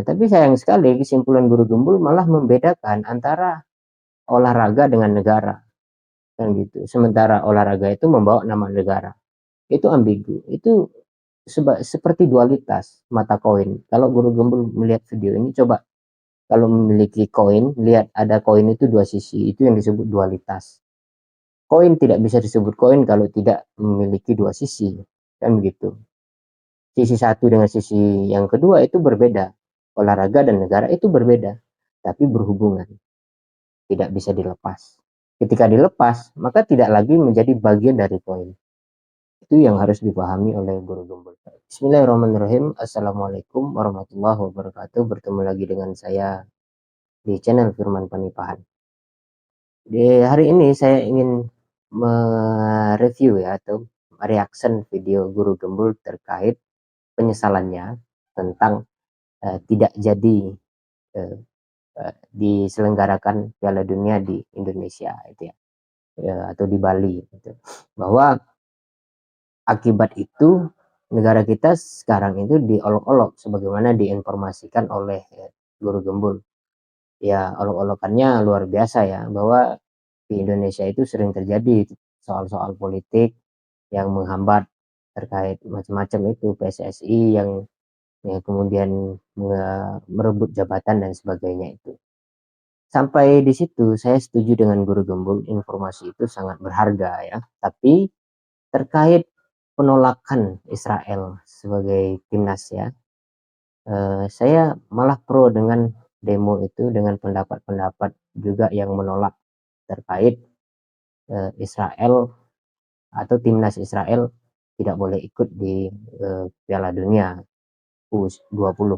Tapi sayang sekali kesimpulan Guru Gembul malah membedakan antara olahraga dengan negara, kan gitu. Sementara olahraga itu membawa nama negara. Itu ambigu. Itu seperti dualitas mata koin. Kalau Guru Gembul melihat video ini, coba kalau memiliki koin, lihat ada koin itu dua sisi, itu yang disebut dualitas. Koin tidak bisa disebut koin kalau tidak memiliki dua sisi, kan begitu. Sisi satu dengan sisi yang kedua itu berbeda. Olahraga dan negara itu berbeda, tapi berhubungan, tidak bisa dilepas. Ketika dilepas, maka tidak lagi menjadi bagian dari koin. Itu yang harus dipahami oleh Guru Gembul. Bismillahirrahmanirrahim. Assalamualaikum warahmatullahi wabarakatuh. Bertemu lagi dengan saya di channel Firman Panipahan. Di hari ini saya ingin mereview ya, atau reaction video Guru Gembul terkait penyesalannya tentang tidak jadi uh, diselenggarakan Piala Dunia di Indonesia itu ya, atau di Bali gitu. Bahwa akibat itu negara kita sekarang itu diolok-olok sebagaimana diinformasikan oleh Guru Gembul. Ya, olok-olokannya luar biasa ya, bahwa di Indonesia itu sering terjadi soal-soal politik yang menghambat terkait macam-macam itu, PSSI yang ya, kemudian merebut jabatan dan sebagainya itu. Sampai di situ saya setuju dengan Guru Gembul, informasi itu sangat berharga ya. Tapi terkait penolakan Israel sebagai timnas ya, saya malah pro dengan demo itu, dengan pendapat-pendapat juga yang menolak terkait Israel atau timnas Israel tidak boleh ikut di Piala Dunia U20.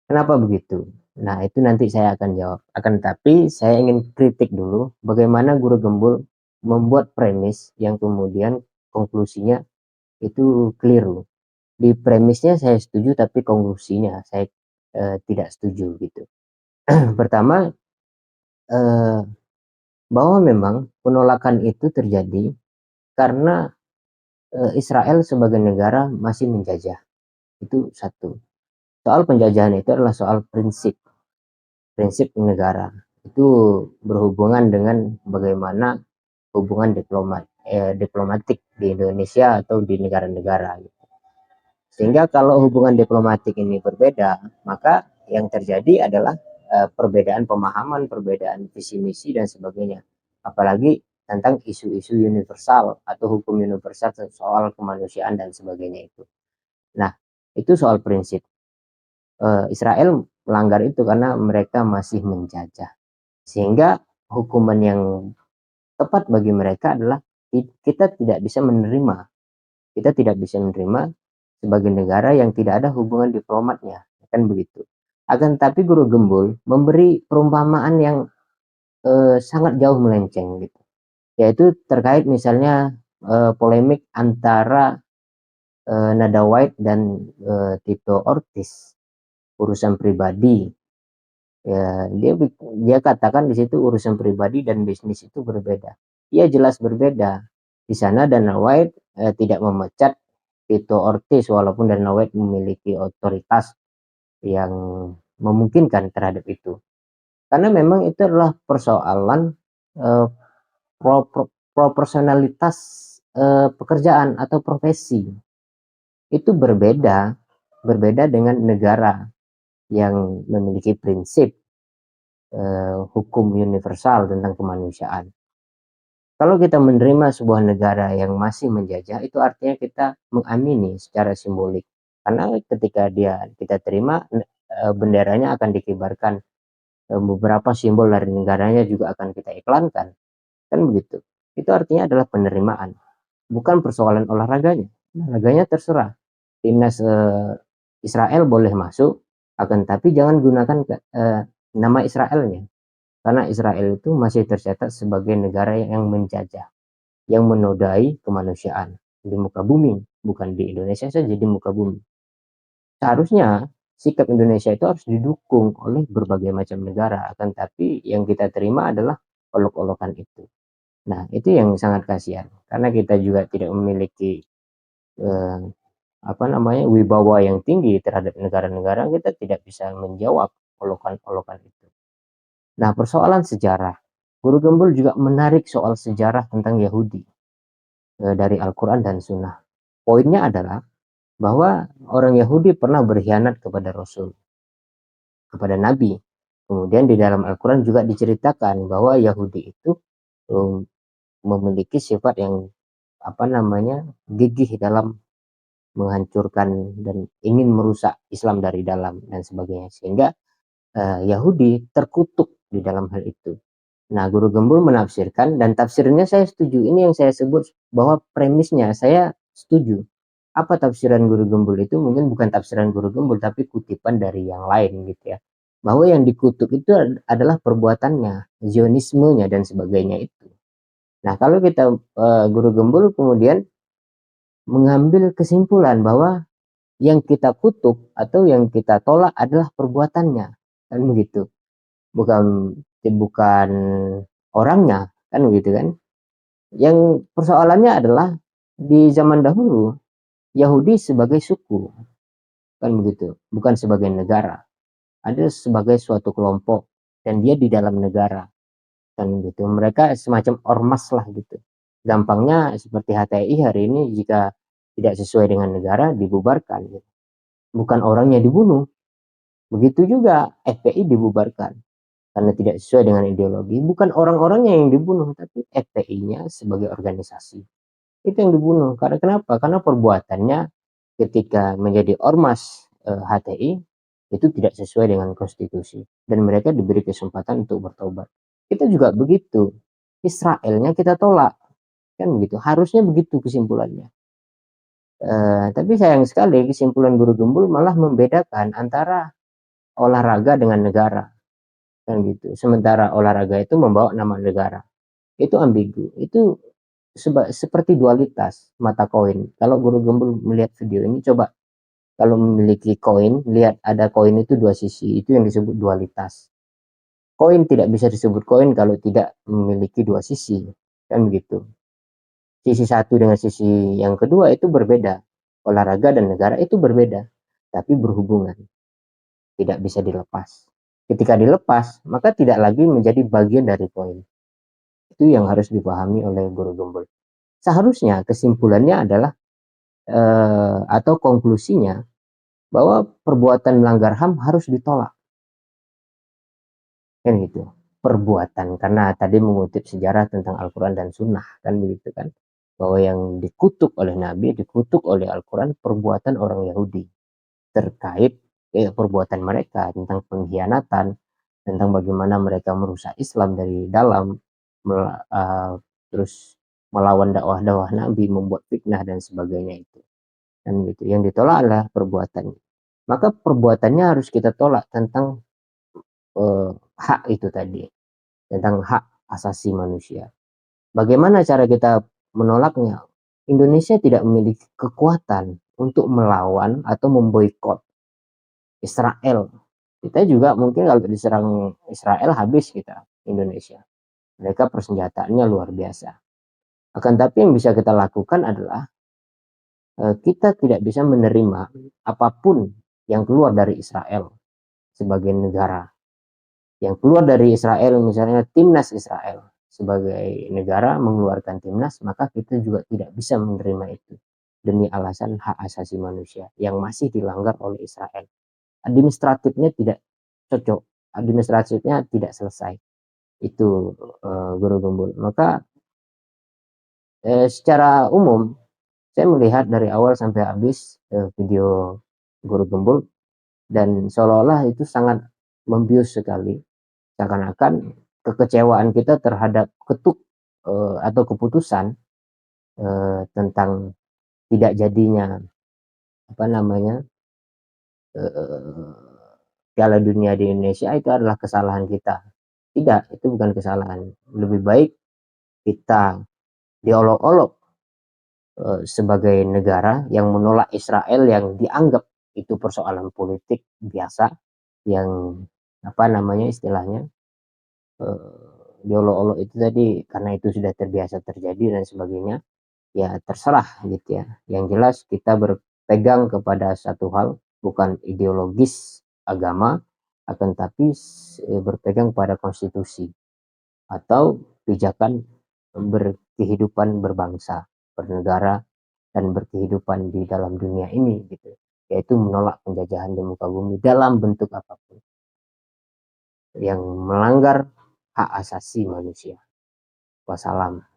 Kenapa begitu? Nah, itu nanti saya akan jawab. Akan tapi saya ingin kritik dulu bagaimana Guru Gembul membuat premis yang kemudian konklusinya itu keliru. Di premisnya saya setuju, tapi konklusinya saya tidak setuju gitu. Pertama, eh, bahwa memang penolakan itu terjadi karena Israel sebagai negara masih menjajah. Itu satu. Soal penjajahan itu adalah soal prinsip, prinsip negara. Itu berhubungan dengan bagaimana hubungan diplomatik di Indonesia atau di negara-negara. Sehingga kalau hubungan diplomatik ini berbeda, maka yang terjadi adalah perbedaan pemahaman, perbedaan visi misi dan sebagainya. Apalagi tentang isu-isu universal atau hukum universal soal kemanusiaan dan sebagainya itu. Nah, itu soal prinsip. Israel melanggar itu karena mereka masih menjajah. Sehingga hukuman yang tepat bagi mereka adalah kita tidak bisa menerima. Kita tidak bisa menerima sebagai negara yang tidak ada hubungan diplomatnya, kan begitu. Akan tapi Guru Gembul memberi perumpamaan yang sangat jauh melenceng gitu, yaitu terkait misalnya polemik antara Nada White dan Tito Ortiz, urusan pribadi. Ya, dia katakan di situ urusan pribadi dan bisnis itu berbeda. Iya, jelas berbeda. Di sana Dana White tidak memecat Tito Ortiz, walaupun Dana White memiliki otoritas yang memungkinkan terhadap itu. Karena memang itu adalah persoalan eh, proporsionalitas pekerjaan atau profesi. Itu berbeda dengan negara yang memiliki prinsip hukum universal tentang kemanusiaan. Kalau kita menerima sebuah negara yang masih menjajah, itu artinya kita mengamini secara simbolik. Karena ketika kita terima, benderanya akan dikibarkan, beberapa simbol dari negaranya juga akan kita iklankan, kan begitu. Itu artinya adalah penerimaan, bukan persoalan olahraganya. Olahraganya terserah. Timnas Israel boleh masuk, akan tapi jangan gunakan nama Israelnya. Karena Israel itu masih tercatat sebagai negara yang menjajah, yang menodai kemanusiaan di muka bumi, bukan di Indonesia saja, di muka bumi. Seharusnya sikap Indonesia itu harus didukung oleh berbagai macam negara, akan tapi yang kita terima adalah olok-olokan itu. Nah, itu yang sangat kasihan, karena kita juga tidak memiliki eh, wibawa yang tinggi terhadap negara-negara, kita tidak bisa menjawab olokan-olokan itu. Nah, persoalan sejarah, Guru Gembul juga menarik soal sejarah tentang Yahudi dari Al-Quran dan Sunnah. Poinnya adalah bahwa orang Yahudi pernah berkhianat kepada Rasul, kepada Nabi. Kemudian di dalam Al-Quran juga diceritakan bahwa Yahudi itu um, memiliki sifat yang gigih dalam menghancurkan dan ingin merusak Islam dari dalam dan sebagainya, sehingga Yahudi terkutuk di dalam hal itu. Nah, Guru Gembul menafsirkan, dan tafsirnya saya setuju. Ini yang saya sebut bahwa premisnya saya setuju. Apa tafsiran Guru Gembul itu? Mungkin bukan tafsiran Guru Gembul, tapi kutipan dari yang lain gitu ya. Bahwa yang dikutuk itu adalah perbuatannya, zionismenya dan sebagainya itu. Nah, kalau kita Guru Gembul kemudian mengambil kesimpulan bahwa yang kita kutuk atau yang kita tolak adalah perbuatannya, kan begitu. Bukan bukan orangnya, kan begitu kan. Yang persoalannya adalah di zaman dahulu Yahudi sebagai suku, kan begitu, bukan sebagai negara. Ada sebagai suatu kelompok dan dia di dalam negara, kan gitu. Mereka semacam ormas lah gitu. Gampangnya seperti HTI hari ini, jika tidak sesuai dengan negara dibubarkan gitu. Bukan orangnya dibunuh. Begitu juga FPI dibubarkan karena tidak sesuai dengan ideologi. Bukan orang-orangnya yang dibunuh, tapi FPI-nya sebagai organisasi. Itu yang dibunuh. Karena kenapa? Karena perbuatannya ketika menjadi ormas HTI itu tidak sesuai dengan konstitusi dan mereka diberi kesempatan untuk bertobat. Kita juga begitu. Israelnya kita tolak, kan begitu. Harusnya begitu kesimpulannya. Tapi sayang sekali kesimpulan Guru Gembul malah membedakan antara olahraga dengan negara, kan gitu. Sementara olahraga itu membawa nama negara. Itu ambigu. Itu seperti dualitas mata koin. Kalau Guru Gembul melihat video ini, coba kalau memiliki koin, lihat ada koin itu dua sisi, itu yang disebut dualitas. Koin tidak bisa disebut koin kalau tidak memiliki dua sisi, kan begitu. Sisi satu dengan sisi yang kedua itu berbeda. Olahraga dan negara itu berbeda, tapi berhubungan, tidak bisa dilepas. Ketika dilepas, maka tidak lagi menjadi bagian dari koin. Itu yang harus dipahami oleh Guru Gembul. Seharusnya kesimpulannya adalah atau konklusinya bahwa perbuatan melanggar HAM harus ditolak, kan gitu. Perbuatan, karena tadi mengutip sejarah tentang Al-Quran dan Sunnah, kan begitu kan, bahwa yang dikutuk oleh Nabi, dikutuk oleh Al-Quran perbuatan orang Yahudi terkait perbuatan mereka tentang pengkhianatan, tentang bagaimana mereka merusak Islam dari dalam, terus melawan dakwah-dakwah Nabi, membuat fitnah dan sebagainya itu, kan gitu. Yang ditolak adalah perbuatannya. Maka perbuatannya harus kita tolak tentang hak itu tadi, tentang hak asasi manusia. Bagaimana cara kita menolaknya? Indonesia tidak memiliki kekuatan untuk melawan atau memboikot Israel. Kita juga mungkin kalau diserang Israel habis kita, Indonesia. Mereka persenjataannya luar biasa. Akan tapi yang bisa kita lakukan adalah kita tidak bisa menerima apapun yang keluar dari Israel sebagai negara. Yang keluar dari Israel, misalnya timnas Israel sebagai negara mengeluarkan timnas, maka kita juga tidak bisa menerima itu demi alasan hak asasi manusia yang masih dilanggar oleh Israel. Administratifnya tidak cocok, administratifnya tidak selesai. Itu Guru Gembul. Maka secara umum saya melihat dari awal sampai habis video Guru Gembul, dan seolah-olah itu sangat membius sekali, seakan-akan kekecewaan kita terhadap atau keputusan tentang tidak jadinya Piala Dunia di Indonesia itu adalah kesalahan kita. Tidak, itu bukan kesalahan. Lebih baik kita diolok-olok sebagai negara yang menolak Israel yang dianggap itu persoalan politik biasa, yang istilahnya diolok-olok itu tadi karena itu sudah terbiasa terjadi dan sebagainya. Ya terserah gitu ya. Yang jelas kita berpegang kepada satu hal, bukan ideologis agama, akan tapi berpegang pada konstitusi atau pijakan berkehidupan berbangsa, bernegara, dan berkehidupan di dalam dunia ini gitu, yaitu menolak penjajahan di muka bumi dalam bentuk apapun yang melanggar hak asasi manusia. Wassalam.